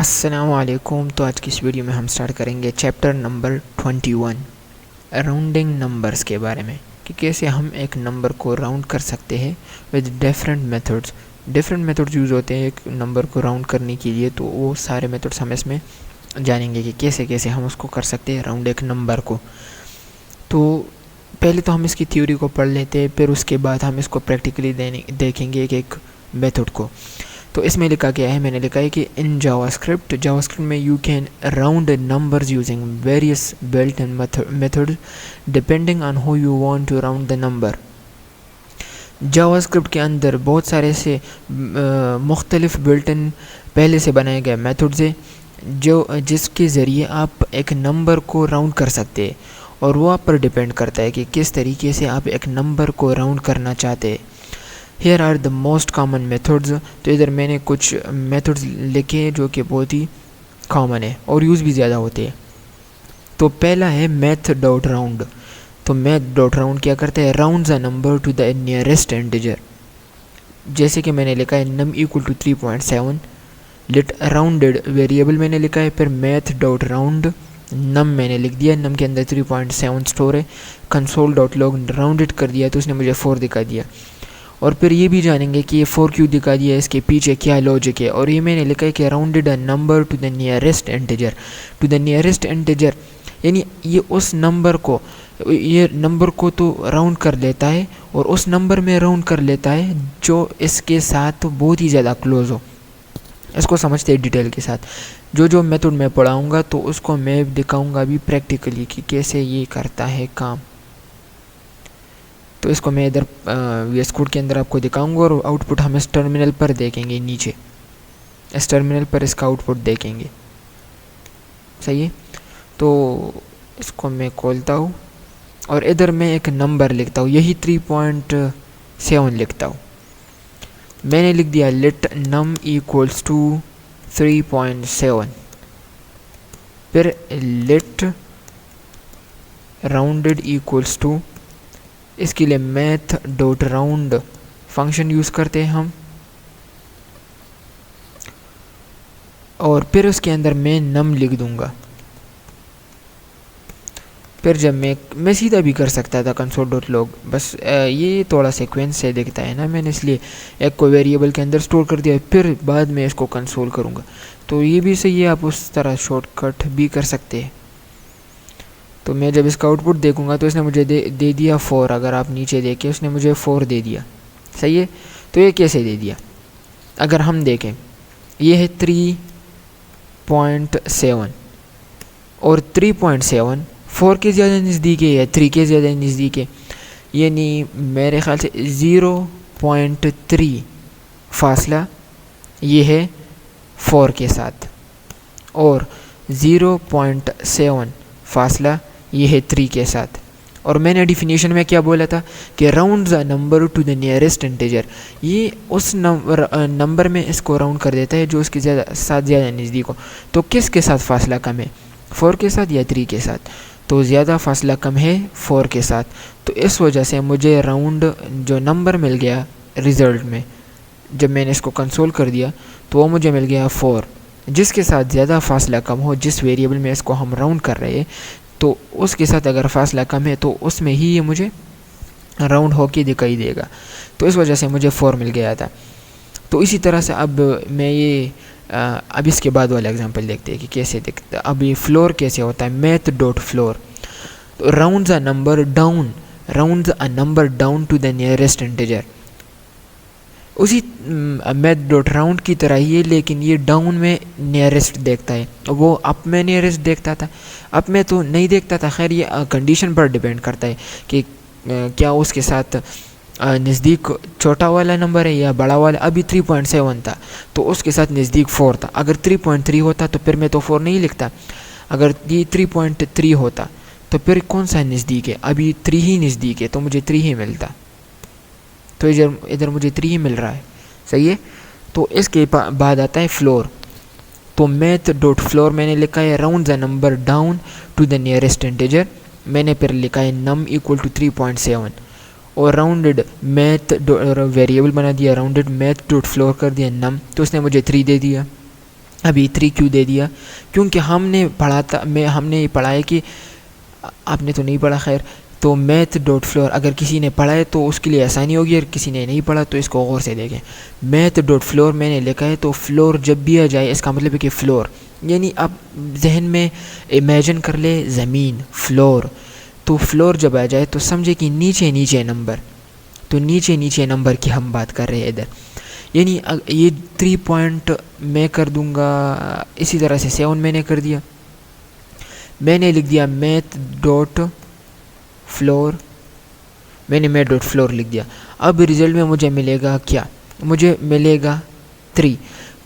السلام علیکم. تو آج کی اس ویڈیو میں ہم سٹارٹ کریں گے چیپٹر نمبر 21 راؤنڈنگ نمبرز کے بارے میں کہ کیسے ہم ایک نمبر کو راؤنڈ کر سکتے ہیں ود ڈیفرنٹ میتھڈز یوز ہوتے ہیں ایک نمبر کو راؤنڈ کرنے کے لیے. تو وہ سارے میتھڈز ہم اس میں جانیں گے کہ کیسے ہم اس کو کر سکتے ہیں راؤنڈ ایک نمبر کو. تو پہلے تو ہم اس کی تھیوری کو پڑھ لیتے ہیں, پھر اس کے بعد ہم اس کو پریکٹیکلی دیکھیں گے ایک میتھڈ کو. تو اس میں لکھا گیا ہے, میں نے لکھا ہے کہ ان جاوا اسکرپٹ میں you can round numbers using various built in method depending on how you want to round the number. JavaScript کے اندر بہت سارے سے مختلف بلٹ ان پہلے سے بنائے گئے میتھڈز ہیں جس کے ذریعے آپ ایک نمبر کو راؤنڈ کر سکتے ہیں, اور وہ آپ پر ڈپینڈ کرتا ہے کہ کس طریقے سے آپ ایک نمبر کو راؤنڈ کرنا چاہتے ہیں. Here are the most common methods. تو ادھر میں نے کچھ میتھڈز لکھے جو کہ بہت ہی کامن ہے اور یوز بھی زیادہ ہوتے ہیں. تو پہلا ہے میتھ ڈاٹ راؤنڈ. تو میتھ ڈاٹ راؤنڈ کیا کرتا ہے, rounds a number to the nearest integer. جیسے کہ میں نے لکھا ہے num equal to 3.7 let rounded variable میں نے لکھا ہے, پھر میتھ ڈاٹ راؤنڈ نم میں نے لکھ دیا, نم کے اندر 3.7 اسٹور ہے, کنسول ڈاٹ لاگ راؤنڈڈ کر دیا تو اس نے مجھے 4 دکھا دیا. اور پھر یہ بھی جانیں گے کہ یہ 4 کیوں دکھا دیا, اس کے پیچھے کیا لاجک ہے. اور یہ میں نے لکھا ہے کہ rounded a number to the nearest integer, یعنی یہ اس نمبر کو تو راؤنڈ کر لیتا ہے اور اس نمبر میں راؤنڈ کر لیتا ہے جو اس کے ساتھ بہت ہی زیادہ کلوز ہو. اس کو سمجھتے ہیں ڈیٹیل کے ساتھ. جو میتھڈ میں پڑھاؤں گا تو اس کو میں دکھاؤں گا بھی پریکٹیکلی کہ کیسے یہ کرتا ہے کام. تو اس کو میں ادھر وی ایس کوڈ کے اندر آپ کو دکھاؤں گا, اور آؤٹ پٹ ہم اس ٹرمینل پر دیکھیں گے. نیچے اس ٹرمینل پر اس کا آؤٹ پٹ دیکھیں گے. صحیح ہے. تو اس کو میں کھولتا ہوں اور ادھر میں ایک نمبر لکھتا ہوں, یہی 3.7 لکھتا ہوں. میں نے لکھ دیا لیٹ نم ایکولس ٹو 3.7, پھر لیٹ راؤنڈڈ ایکولس ٹو, اس کے لیے math dot round function use کرتے ہیں ہم, اور پھر اس کے اندر میں نم لکھ دوں گا. پھر جب میں سیدھا بھی کر سکتا تھا کنسول ڈاٹ لاگ, بس یہ تھوڑا سیکوینس سے دکھتا ہے نا, میں نے اس لیے ایک کو ویریبل کے اندر سٹور کر دیا, پھر بعد میں اس کو کنسول کروں گا. تو یہ بھی صحیح ہے, آپ اس طرح شارٹ کٹ بھی کر سکتے ہیں. تو میں جب اس کا آؤٹ پٹ دیکھوں گا تو اس نے مجھے دے دیا 4. اگر آپ نیچے دیکھیں اس نے مجھے 4 دے دیا. صحیح ہے. تو یہ کیسے دے دیا, اگر ہم دیکھیں یہ ہے 3.7 اور 3.7 4 کے زیادہ نزدیک ہے یا 3 کے زیادہ نزدیک ہے, یعنی میرے خیال سے 0.3 فاصلہ یہ ہے 4 کے ساتھ, اور 0.7 فاصلہ یہ ہے 3 کے ساتھ. اور میں نے ڈیفینیشن میں کیا بولا تھا کہ rounds a number to the nearest integer, یہ اس نمبر میں اس کو راؤنڈ کر دیتا ہے جو اس کے ساتھ زیادہ نزدیک ہو. تو کس کے ساتھ فاصلہ کم ہے, 4 کے ساتھ یا 3 کے ساتھ؟ تو زیادہ فاصلہ کم ہے 4 کے ساتھ. تو اس وجہ سے مجھے راؤنڈ جو نمبر مل گیا ریزلٹ میں, جب میں نے اس کو کنسول کر دیا تو وہ مجھے مل گیا 4. جس کے ساتھ زیادہ فاصلہ کم ہو, جس ویریبل میں اس کو ہم راؤنڈ کر رہے ہیں, تو اس کے ساتھ اگر فاصلہ کم ہے تو اس میں ہی یہ مجھے راؤنڈ ہو کے دکھائی دے گا. تو اس وجہ سے مجھے 4 مل گیا تھا. تو اسی طرح سے اب میں اب اس کے بعد والا ایگزامپل دیکھتے ہیں کہ کیسے دیکھتا. اب یہ فلور کیسے ہوتا ہے, میتھ ڈاٹ فلور. تو rounds a number down to the nearest integer. اسی میتھ ڈاٹ راؤنڈ کی طرح ہی ہے, لیکن یہ ڈاؤن میں نیئرسٹ دیکھتا ہے, وہ اپ میں نیئرسٹ دیکھتا تھا, اپ میں تو نہیں دیکھتا تھا. خیر یہ کنڈیشن پر ڈیپینڈ کرتا ہے کہ کیا اس کے ساتھ نزدیک چھوٹا والا نمبر ہے یا بڑا والا. ابھی 3.7 تھا تو اس کے ساتھ نزدیک 4 تھا. اگر 3.3 ہوتا تو پھر میں تو 4 نہیں لکھتا. اگر یہ 3.3 ہوتا تو پھر کون سا نزدیک ہے, ابھی 3 ہی نزدیک ہے تو مجھے 3 ہی ملتا. تو ادھر مجھے 3 ہی مل رہا ہے. صحیح ہے. تو اس کے بعد آتا ہے فلور. تو میتھ ڈاٹ فلور میں نے لکھا ہے round the number down to the nearest integer. میں نے پھر لکھا ہے نم ایکول ٹو 3.7, اور راؤنڈڈ میتھ ویریبل بنا دیا, راؤنڈڈ میتھ ڈاٹ فلور کر دیا نم, تو اس نے مجھے 3 دے دیا. ابھی 3 کیوں دے دیا؟ کیونکہ ہم نے پڑھا ہے کہ آپ نے تو نہیں پڑھا خیر، تو میتھ ڈاٹ فلور اگر کسی نے پڑھا ہے تو اس کے لیے آسانی ہوگی، اور کسی نے نہیں پڑھا تو اس کو غور سے دیکھیں۔ میتھ ڈاٹ فلور میں نے لکھا ہے، تو فلور جب بھی آ جائے اس کا مطلب ہے کہ فلور، یعنی آپ ذہن میں امیجن کر لے زمین فلور، تو فلور جب آ جائے تو سمجھے کہ نیچے نیچے نمبر، تو نیچے نیچے نمبر کی ہم بات کر رہے ہیں ادھر، یعنی یہ 3 پوائنٹ میں کر دوں گا، اسی طرح سے 7 میں نے کر دیا، میں نے لکھ دیا میتھ ڈاٹ فلور، میں نے میتھ ڈاٹ فلور لکھ دیا۔ اب رزلٹ میں مجھے ملے گا کیا؟ مجھے ملے گا 3۔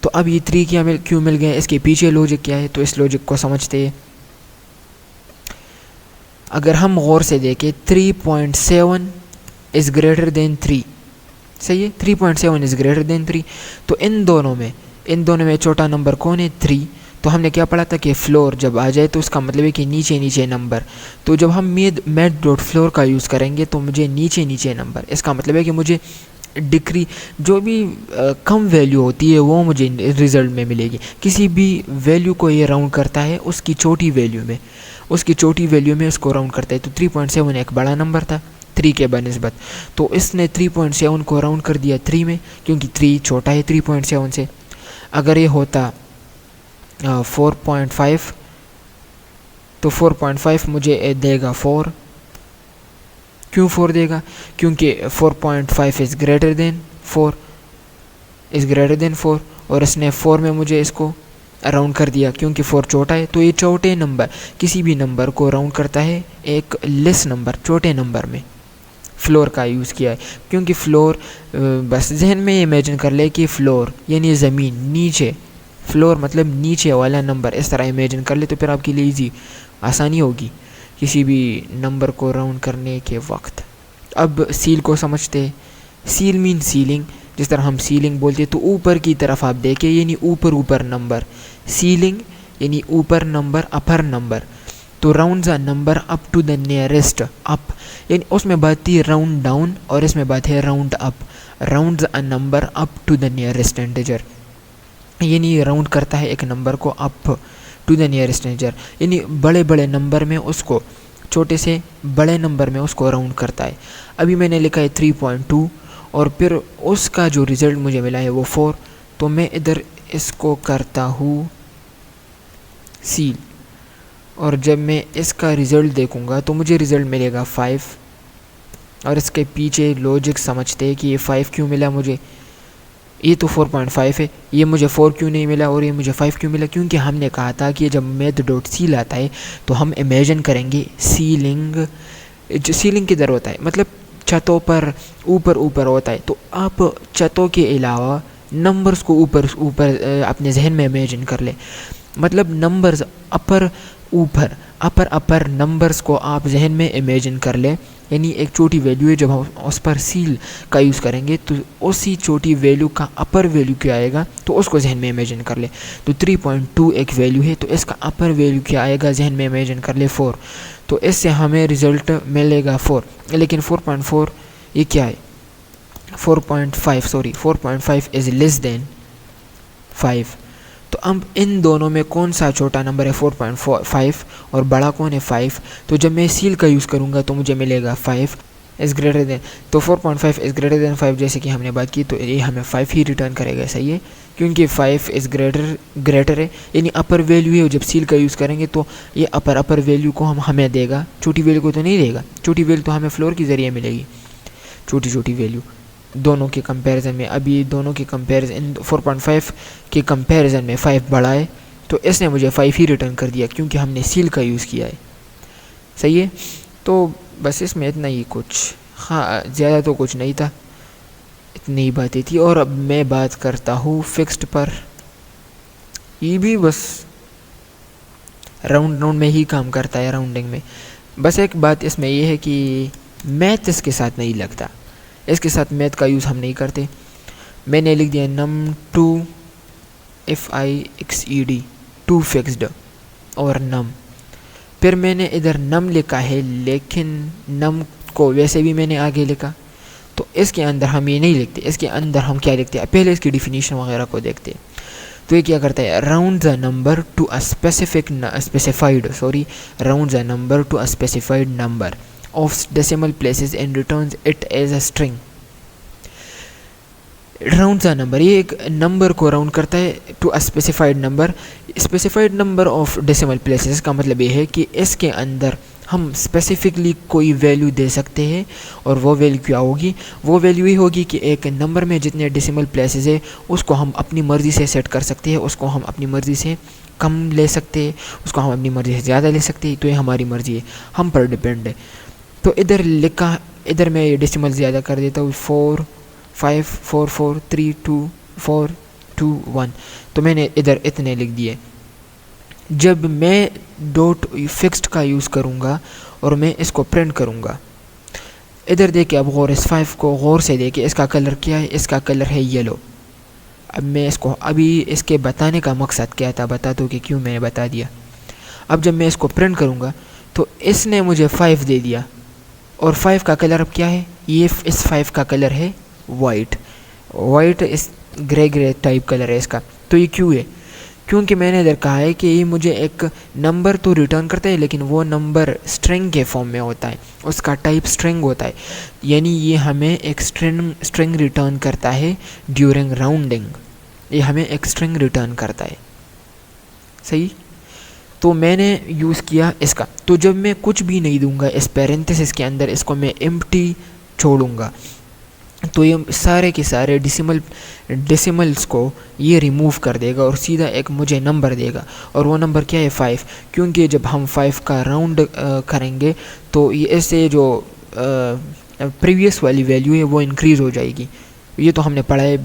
تو اب یہ 3 کیوں مل گئے؟ اس کے پیچھے لوجک کیا ہے؟ تو اس لوجک کو سمجھتے ہیں۔ اگر ہم غور سے دیکھیں 3.7 از گریٹر دین 3، صحیح ہے، 3.7 از گریٹر دین 3، تو ان دونوں میں چھوٹا نمبر کون ہے؟ 3۔ تو ہم نے کیا پڑھا تھا کہ فلور جب آ جائے تو اس کا مطلب ہے کہ نیچے نیچے نمبر، تو جب ہم میتھ ڈاٹ فلور کا یوز کریں گے تو مجھے نیچے نیچے نمبر، اس کا مطلب ہے کہ مجھے جو بھی کم ویلیو ہوتی ہے وہ مجھے رزلٹ میں ملے گی۔ کسی بھی ویلیو کو یہ راؤنڈ کرتا ہے اس کی چھوٹی ویلیو میں اس کو راؤنڈ کرتا ہے، تو 3.7 ایک بڑا نمبر تھا 3 کے بنسبت، تو اس نے 3.7 کو راؤنڈ کر دیا 3 میں، کیونکہ 3 چھوٹا ہے 3.7 سے۔ اگر یہ ہوتا 4.5 تو 4.5 مجھے دے گا 4۔ کیوں 4 دے گا؟ کیونکہ 4.5 از گریٹر دین 4، اور اس نے 4 میں مجھے اس کو راؤنڈ کر دیا، کیونکہ 4 چھوٹا ہے۔ تو یہ چھوٹے نمبر، کسی بھی نمبر کو راؤنڈ کرتا ہے ایک لیس نمبر، چھوٹے نمبر میں، فلور کا یوز کیا ہے۔ کیونکہ فلور بس ذہن میں امیجن کر لے کہ فلور یعنی زمین، نیچے، فلور مطلب نیچے والا نمبر، اس طرح امیجن کر لے تو پھر آپ کے لیے ایزی آسانی ہوگی کسی بھی نمبر کو راؤنڈ کرنے کے وقت۔ اب سیل کو سمجھتے، سیل مین سیلنگ، جس طرح ہم سیلنگ بولتے تو اوپر کی طرف آپ دیکھیں، یعنی اوپر نمبر، سیلنگ یعنی اوپر نمبر، اپر نمبر، تو round the number up to the nearest up, یعنی اس میں بات تھی راؤنڈ ڈاؤن اور اس میں بات ہے round up, round the number up to the nearest integer, یعنی راؤنڈ کرتا ہے ایک نمبر کو up to the nearest integer, یعنی بڑے نمبر میں اس کو، چھوٹے سے بڑے نمبر میں اس کو راؤنڈ کرتا ہے۔ ابھی میں نے لکھا ہے 3.2 اور پھر اس کا جو رزلٹ مجھے ملا ہے وہ 4، تو میں ادھر اس کو کرتا ہوں سیل، اور جب میں اس کا رزلٹ دیکھوں گا تو مجھے رزلٹ ملے گا 5، اور اس کے پیچھے لوجک سمجھتے ہیں کہ یہ 5 کیوں ملا مجھے، یہ تو 4.5 ہے، یہ مجھے 4 کیوں نہیں ملا اور یہ مجھے 5 کیوں ملا؟ کیونکہ ہم نے کہا تھا کہ جب میتھ ڈاٹ سیل آتا ہے تو ہم امیجن کریں گے سیلنگ کدھر ہوتا ہے، مطلب چھتوں پر اوپر ہوتا ہے، تو آپ چھتوں کے علاوہ نمبرز کو اوپر اپنے ذہن میں امیجن کر لیں، مطلب نمبرز اپر نمبرز کو آپ ذہن میں امیجن کر لیں، یعنی ایک چھوٹی ویلیو ہے، جب ہم اس پر سیل کا یوز کریں گے تو اسی چھوٹی ویلیو کا اپر ویلیو کیا آئے گا تو اس کو ذہن میں امیجن کر لیں۔ تو 3.2 ایک ویلیو ہے تو اس کا اپر ویلیو کیا آئے گا ذہن میں امیجن کر لیں 4، تو اس سے ہمیں رزلٹ ملے گا 4، لیکن 4.4 یہ کیا ہے؟ 4.5 از لیس دین 5، تو اب ان دونوں میں کون سا چھوٹا نمبر ہے؟ 4.5 اور بڑا کون ہے؟ 5، تو جب میں سیل کا یوز کروں گا تو مجھے ملے گا 5 از گریٹر دین، تو 4.5 از گریٹر دین 5 جیسے کہ ہم نے بات کی، تو یہ ہمیں 5 ہی ریٹرن کرے گا، صحیح ہے، کیونکہ 5 از گریٹر ہے، یعنی اپر ویلیو ہے، جب سیل کا یوز کریں گے تو یہ اپر ویلیو کو ہمیں دے گا، چھوٹی ویلیو کو تو نہیں دے گا، چھوٹی ویلیو تو ہمیں فلور کے ذریعے ملے گی، چھوٹی ویلیو دونوں کے کمپیریزن میں، ابھی دونوں کے کمپیریزن 4.5 کے کمپیریزن میں 5 بڑا ہے، تو اس نے مجھے 5 ہی ریٹرن کر دیا کیونکہ ہم نے سیل کا یوز کیا ہے، صحیح ہے۔ تو بس اس میں اتنا ہی کچھ، زیادہ تو کچھ نہیں تھا، اتنی ہی باتیں تھی۔ اور اب میں بات کرتا ہوں فکسڈ پر، یہ بھی بس راؤنڈ میں ہی کام کرتا ہے، راؤنڈنگ میں۔ بس ایک بات اس میں یہ ہے کہ میتھ اس کے ساتھ نہیں لگتا، اس کے ساتھ میتھ کا یوز ہم نہیں کرتے۔ میں نے لکھ دیا num2 fixed 2 فکسڈ اور num، پھر میں نے ادھر num لکھا ہے، لیکن num کو ویسے بھی میں نے آگے لکھا، تو اس کے اندر ہم یہ نہیں لکھتے، اس کے اندر ہم کیا لکھتے ہیں؟ پہلے اس کی ڈیفینیشن وغیرہ کو دیکھتے ہیں۔ تو یہ کیا کرتا ہے, round the number to a round the number to a specified number of decimal places and returns it as a string. Round the number, یہ ایک نمبر کو راؤنڈ کرتا ہے to a specified number of decimal places. کا مطلب یہ ہے کہ اس کے اندر ہم اسپیسیفکلی کوئی ویلیو دے سکتے ہیں, اور وہ ویلیو کیا ہوگی, وہ ویلیو ہی ہوگی کہ ایک نمبر میں جتنے ڈیسیمل پلیسز ہے اس کو ہم اپنی مرضی سے سیٹ کر سکتے ہیں, اس کو ہم اپنی مرضی سے کم لے سکتے ہیں, اس کو ہم اپنی مرضی سے زیادہ لے سکتے ہیں. تو یہ ہماری مرضی ہے, ہم پر ڈپینڈ ہے. تو ادھر میں یہ ڈیسیمل زیادہ کر دیتا ہوں, 4 5 4 4 3 2 4 2 1. تو میں نے ادھر اتنے لکھ دیے. جب میں ڈاٹ فکسڈ کا یوز کروں گا اور میں اس کو پرنٹ کروں گا, ادھر دیکھیں اب غور, اس 5 کو غور سے دیکھیں, اس کا کلر کیا ہے, اس کا کلر ہے یلو. اب میں اس کو ابھی اس کے بتانے کا مقصد کیا تھا, بتا دو کہ کیوں میں نے بتا دیا. اب جب میں اس کو پرنٹ کروں گا تو اس نے مجھے 5 دے دیا, اور 5 کا کلر اب کیا ہے, یہ اس 5 کا کلر ہے وائٹ, اس گرے ٹائپ کلر ہے اس کا. تو یہ کیوں ہے, کیونکہ میں نے ادھر کہا ہے کہ یہ مجھے ایک نمبر تو ریٹرن کرتا ہے, لیکن وہ نمبر اسٹرنگ کے فارم میں ہوتا ہے, اس کا ٹائپ اسٹرنگ ہوتا ہے. یعنی یہ ہمیں ایک اسٹرنگ ریٹرن کرتا ہے ڈیورنگ راؤنڈنگ, یہ ہمیں ایک اسٹرنگ ریٹرن کرتا ہے. صحیح. تو میں نے یوز کیا اس کا. تو جب میں کچھ بھی نہیں دوں گا اس پیرنتھیسس کے اندر, اس کو میں ایمپٹی چھوڑوں گا, تو یہ سارے کے سارے ڈیسیملز کو یہ ریموو کر دے گا اور سیدھا ایک مجھے نمبر دے گا, اور وہ نمبر کیا ہے 5. کیونکہ جب ہم 5 کا راؤنڈ کریں گے تو یہ ایسے جو پریویس والی ویلیو ہے وہ انکریز ہو جائے گی. یہ تو ہم نے پڑھا ہے,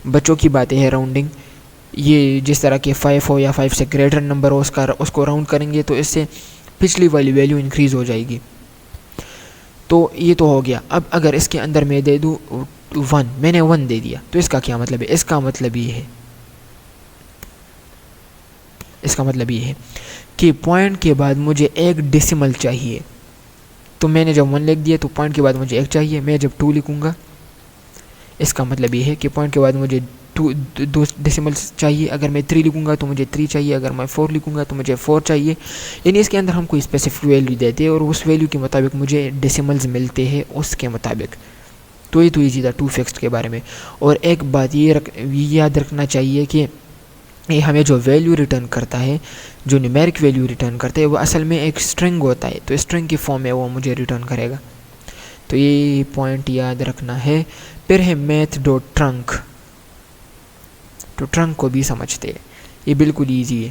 بچوں کی باتیں ہے راؤنڈنگ. یہ جس طرح کہ 5 ہو یا 5 سے گریٹر نمبر ہو, اس کو راؤنڈ کریں گے تو اس سے پچھلی والی ویلیو انکریز ہو جائے گی. تو یہ تو ہو گیا. اب اگر اس کے اندر میں دے دوں 1, میں نے 1 دے دیا, تو اس کا کیا مطلب ہے, اس کا مطلب یہ ہے کہ پوائنٹ کے بعد مجھے ایک ڈیسیمل چاہیے. تو میں نے جب 1 لکھ دیا تو پوائنٹ کے بعد مجھے 1 چاہیے. میں جب 2 لکھوں گا, اس کا مطلب یہ ہے کہ پوائنٹ کے بعد مجھے 2 ڈیسیملز چاہیے. اگر میں 3 لکھوں گا تو مجھے 3 چاہیے. اگر میں 4 لکھوں گا تو مجھے 4 چاہیے. یعنی اس کے اندر ہم کوئی اسپیسیفک ویلیو دیتے ہیں اور اس ویلیو کے مطابق مجھے ڈیسیملز ملتے ہیں اس کے مطابق. تو یہ چیز ہے 2 فکسڈ کے بارے میں. اور ایک بات یہ یاد رکھنا چاہیے کہ یہ ہمیں جو ویلیو ریٹرن کرتا ہے, جو نیومیرک ویلیو ریٹرن کرتا ہے, وہ اصل میں ایک اسٹرنگ ہوتا ہے. تو اسٹرنگ کی فارم میں وہ مجھے ریٹرن کرے گا. تو یہ پوائنٹ یاد رکھنا ہے. پھر ہے میتھ ڈاٹ ٹرنک. تو ٹرنک کو بھی سمجھتے ہیں, یہ بالکل ایزی ہے.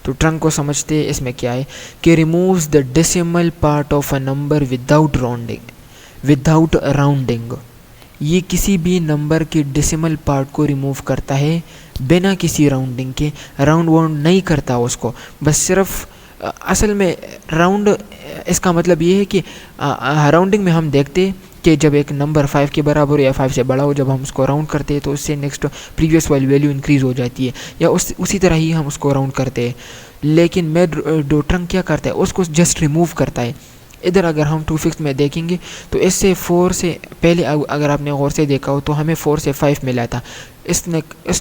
تو ٹرنک کو سمجھتے ہیں. اس میں کیا ہے کہ removes the decimal part of a number without rounding. یہ کسی بھی نمبر کے ڈیسیمل پارٹ کو ریموو کرتا ہے بنا کسی راؤنڈنگ کے. راؤنڈ نہیں کرتا اس کو, بس صرف اصل میں راؤنڈ. اس کا مطلب یہ ہے کہ راؤنڈنگ میں ہم دیکھتے کہ جب ایک نمبر 5 کے برابر یا 5 سے بڑا ہو, جب ہم اس کو راؤنڈ کرتے ہیں تو اس سے نیکسٹ پریویس والی ویلیو انکریز ہو جاتی ہے, یا اسی طرح ہی ہم اس کو راؤنڈ کرتے ہیں. لیکن میتھ ڈاٹ ٹرنک کیا کرتا ہے, اس کو جسٹ ریموو کرتا ہے. ادھر اگر ہم 2 فکس میں دیکھیں گے تو اس سے 4 سے پہلے اگر آپ نے غور سے دیکھا ہو تو ہمیں 4 سے 5 ملا تھا. اس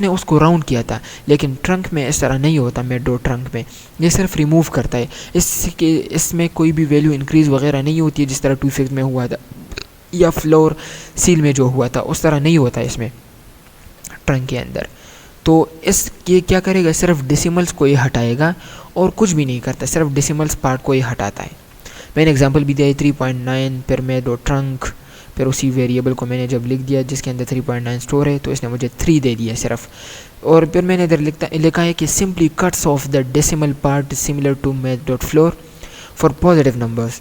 نے اس کو راؤنڈ کیا تھا. لیکن ٹرنک میں اس طرح نہیں ہوتا. میتھ ڈاٹ ٹرنک میں یہ صرف ریموو کرتا ہے. اس میں کوئی بھی ویلیو انکریز وغیرہ نہیں ہوتی ہے جس طرح 2 فکس میں ہوا تھا, یا فلور سیل میں جو ہوا تھا اس طرح نہیں ہوتا اس میں ٹرنک کے اندر. تو یہ کیا کرے گا, صرف ڈیسیملز کو یہ ہٹائے گا اور کچھ بھی نہیں کرتا, صرف ڈیسیملز پارٹ کو یہ ہٹاتا ہے. میں نے ایگزامپل بھی دیا ہے 3.9. پھر میتھ ڈاٹ ٹرنک, پھر اسی ویریبل کو میں نے جب لکھ دیا جس کے اندر 3.9 اسٹور ہے, تو اس نے مجھے 3 دے دیا صرف. اور پھر میں نے ادھر لکھا ہے کہ simply cuts off the decimal part similar to math dot floor for positive numbers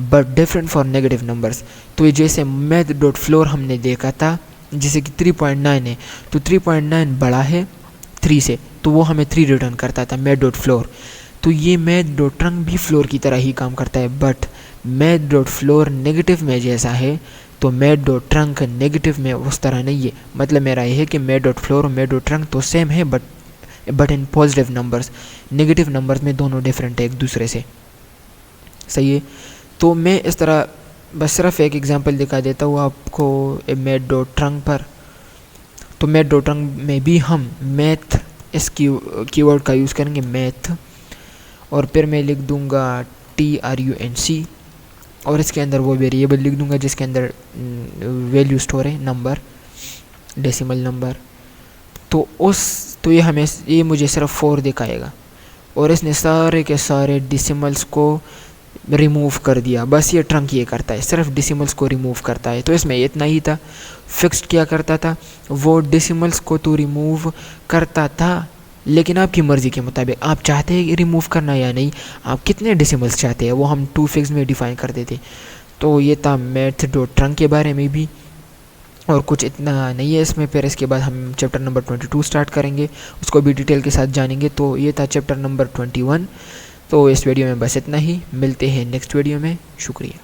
but different for negative numbers. تو یہ جیسے میتھ ڈاٹ فلور ہم نے دیکھا تھا, جیسے کہ 3.9 ہے, تو 3.9 بڑا ہے 3 سے, تو وہ ہمیں 3 ریٹرن کرتا تھا میتھ ڈاٹ فلور. تو یہ میتھ ڈاٹ ٹرنک بھی فلور کی طرح ہی کام کرتا ہے, but math dot floor negative میں جیسا ہے تو میتھ ڈاٹ ٹرنک نیگیٹو میں اس طرح نہیں ہے. مطلب میرا یہ ہے کہ میتھ ڈاٹ فلور اور میتھ ڈاٹ ٹرنک تو سیم ہے, but in positive numbers. Negative numbers میں دونوں ڈفرینٹ ہے ایک دوسرے سے. صحیح ہے. تو میں اس طرح بس صرف ایک ایگزامپل دکھا دیتا ہوں آپ کو میتھ ڈاٹ ٹرنک پر. تو میتھ ڈاٹ ٹرنک میں بھی ہم میتھ اس کی ورڈ کا یوز کریں گے، میتھ، اور پھر میں لکھ دوں گا TRUNC، اور اس کے اندر وہ ویریبل لکھ دوں گا جس کے اندر ویلیو اسٹور ہے، نمبر، ڈیسیمل نمبر. تو یہ مجھے صرف 4 دکھائے گا، اور اس نے سارے کے سارے ڈیسیملس کو ریموو کر دیا. بس یہ ٹرنک یہ کرتا ہے، صرف ڈیسیملس کو ریموو کرتا ہے. تو اس میں اتنا ہی تھا. فکسڈ کیا کرتا تھا، وہ ڈیسیملس کو تو ریموو کرتا تھا لیکن آپ کی مرضی کے مطابق، آپ چاہتے ہیں ریموو کرنا یا نہیں، آپ کتنے ڈیسیملس چاہتے ہیں وہ ہم ٹو فکس میں ڈیفائن کر دیتے. تو یہ تھا میتھ ڈاٹ ٹرنک کے بارے میں بھی، اور کچھ اتنا نہیں ہے اس میں. پھر اس کے بعد ہم چیپٹر نمبر 22 سٹارٹ کریں گے، اس کو بھی ڈیٹیل کے ساتھ جانیں گے. تو یہ تھا چیپٹر نمبر 21. تو اس ویڈیو میں بس اتنا ہی، ملتے ہیں نیکسٹ ویڈیو میں. شکریہ.